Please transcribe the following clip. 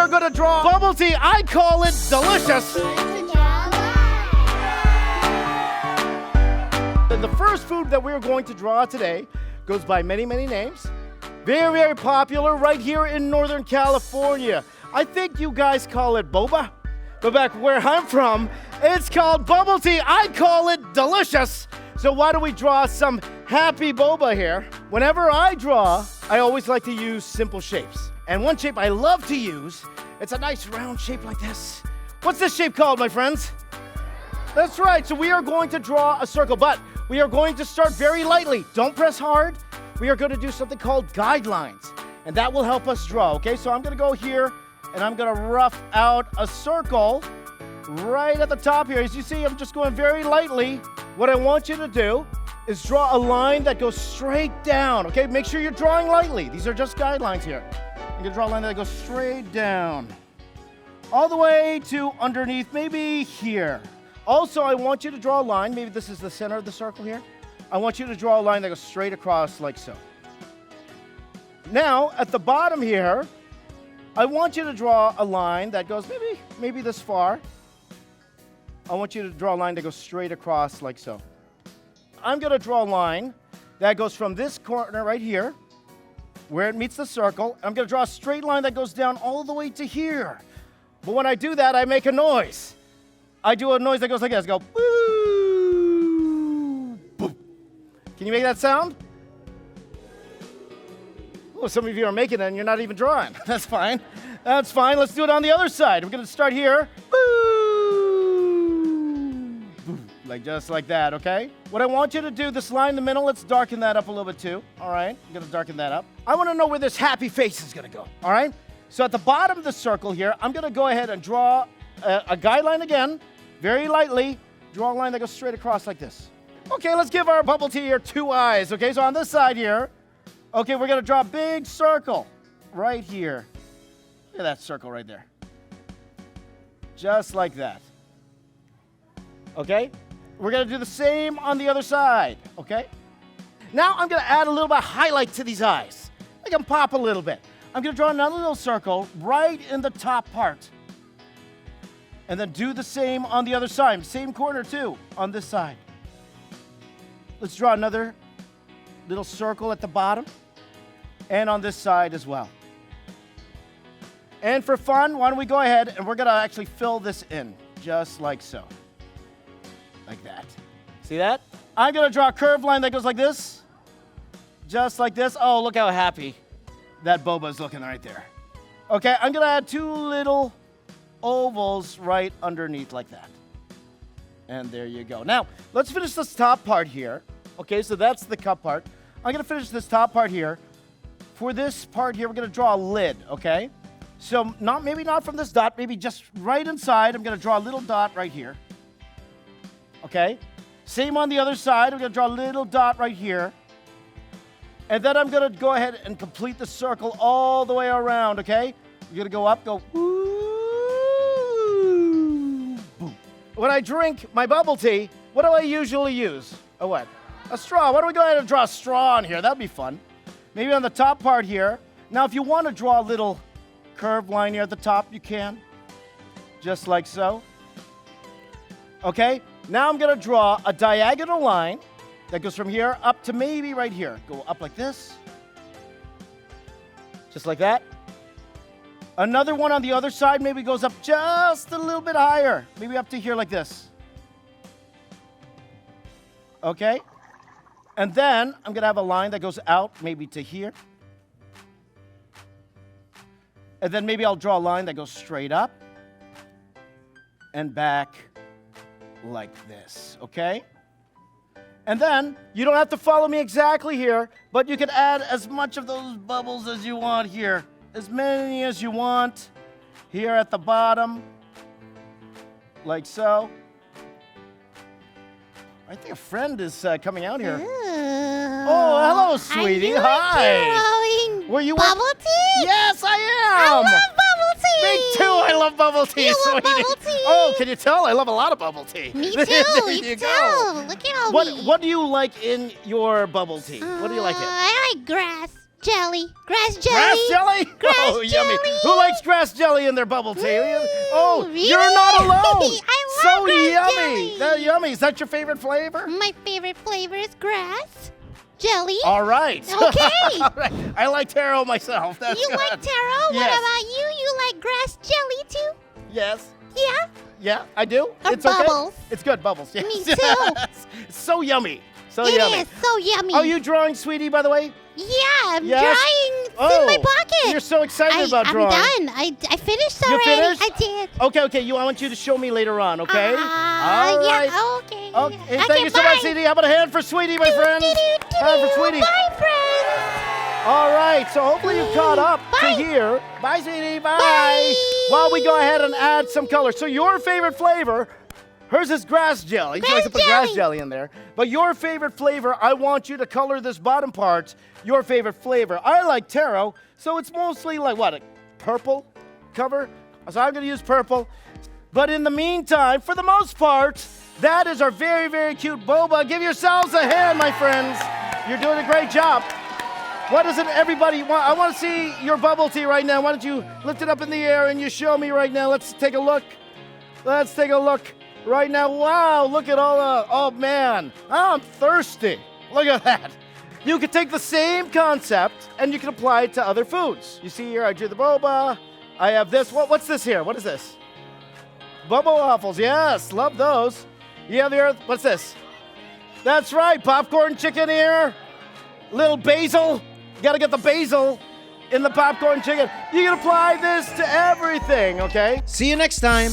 are going to draw bubble tea. I call it delicious. The first food that we're going to draw today goes by many, many names. Very, very popular right here in Northern California. I think you guys call it boba, but back where I'm from, it's called bubble tea. I call it delicious. So why don't we draw some happy boba here? Whenever I draw, I always like to use simple shapes. And one shape I love to use, it's a nice round shape like this. What's this shape called, my friends? That's right, so we are going to draw a circle, but we are going to start very lightly. Don't press hard. We are going to do something called guidelines, and that will help us draw, okay? So I'm going to go here, and I'm going to rough out a circle right at the top here. As you see, I'm just going very lightly. What I want you to do is draw a line that goes straight down, okay? Make sure you're drawing lightly. These are just guidelines here. I'm going to draw a line that goes straight down, all the way to underneath, maybe here. Also, I want you to draw a line. Maybe this is the center of the circle here. I want you to draw a line that goes straight across like so. Now, at the bottom here, I want you to draw a line that goes maybe this far. I want you to draw a line that goes straight across like so. I'm going to draw a line that goes from this corner right here, where it meets the circle. I'm going to draw a straight line that goes down all the way to here. But when I do that, I make a noise. I do a noise that goes like this. Go, boo, boop. Can you make that sound? Oh, some of you are making it and you're not even drawing. That's fine. That's fine. Let's do it on the other side. We're going to start here. Boo, boo. Like just like that, okay? What I want you to do, this line in the middle, let's darken that up a little bit too. All right, I'm going to darken that up. I want to know where this happy face is going to go, all right? So at the bottom of the circle here, I'm going to go ahead and draw a guideline again. Very lightly, draw a line that goes straight across like this. Okay, let's give our bubble tea here 2 eyes. Okay, so on this side here, okay, we're going to draw a big circle right here. Look at that circle right there. Just like that. Okay, we're going to do the same on the other side. Okay, now I'm going to add a little bit of highlight to these eyes. Make them pop a little bit. I'm going to draw another little circle right in the top part. And then do the same on the other side. Same corner too, on this side. Let's draw another little circle at the bottom. And on this side as well. And for fun, why don't we go ahead and we're going to actually fill this in. Just like so. Like that. See that? I'm going to draw a curved line that goes like this. Just like this. Oh, look how happy that boba is looking right there. Okay, I'm going to add 2 little ovals right underneath like that. And there you go. Now, let's finish this top part here. Okay, so that's the cup part. I'm going to finish this top part here. For this part here, we're going to draw a lid, okay? So maybe not from this dot, maybe just right inside. I'm going to draw a little dot right here. Okay? Same on the other side. I'm going to draw a little dot right here. And then I'm going to go ahead and complete the circle all the way around, okay? You're going to go up, go woo. When I drink my bubble tea, what do I usually use? A what? A straw. Why don't we go ahead and draw a straw on here? That'd be fun. Maybe on the top part here. Now, if you want to draw a little curved line here at the top, you can. Just like so. Okay? Now I'm going to draw a diagonal line that goes from here up to maybe right here. Go up like this. Just like that. Another one on the other side maybe goes up just a little bit higher. Maybe up to here like this. Okay? And then I'm going to have a line that goes out maybe to here. And then maybe I'll draw a line that goes straight up and back like this. Okay? And then you don't have to follow me exactly here, but you can add as much of those bubbles as you want here. As many as you want here at the bottom, like so. I think a friend is coming out here. Oh, hello, sweetie. Hi. Were you bubble tea? Yes, I am. I love bubble tea. Me too. I love bubble tea. You love bubble tea? Oh, can you tell? I love a lot of bubble tea. Me too. There Me you too. go. Look at all What do you like in your bubble tea? What do you like it? I like grass. Jelly. Grass jelly. Grass jelly? Grass Oh, yummy. jelly. Who likes grass jelly in their bubble tea? Oh, really? you're not alone. I so love grass yummy. jelly. That's yummy. Is that your favorite flavor? My favorite flavor is grass. Jelly. All right. Okay. All right. I like taro myself. That's You good. like taro? Yes. What about you? You like grass jelly too? Yes. Yeah? Yeah, I do. Or It's okay. bubbles. It's good. Bubbles. Yes. Me too. Yes. So yummy. So It yummy. is so yummy. Are you drawing, sweetie, by the way? Yeah, I'm Yes? drawing. It's in my pocket. You're so excited about drawing. I'm done. I finished You already. finished? I did. Okay. I want you to show me later on, okay? All right. Yeah, okay. Okay, thank you so much, sweetie. How about a hand for sweetie, my friends? Hand for sweetie. Bye, friends. All right, so hopefully you caught up to Bye. here. Bye, sweetie. Bye. Bye. While we go ahead and add some color. So your favorite flavor, hers is grass jelly. She likes to put grass jelly in there. But your favorite flavor, I want you to color this bottom part your favorite flavor. I like taro, so it's mostly like what, a purple cover? So I'm going to use purple. But in the meantime, for the most part, that is our very, very cute boba. Give yourselves a hand, my friends. You're doing a great job. What does it everybody want? I want to see your bubble tea right now. Why don't you lift it up in the air and you show me right now. Let's take a look. Let's take a look right now. Wow, look at all the, oh man, I'm thirsty. Look at that. You could take the same concept and you can apply it to other foods. You see here, I drew the boba. I have this. What's this here? What is this? Bubble waffles, yes, love those. You have here, what's this? That's right, popcorn chicken here. Little basil. You gotta get the basil in the popcorn chicken. You can apply this to everything, okay? See you next time.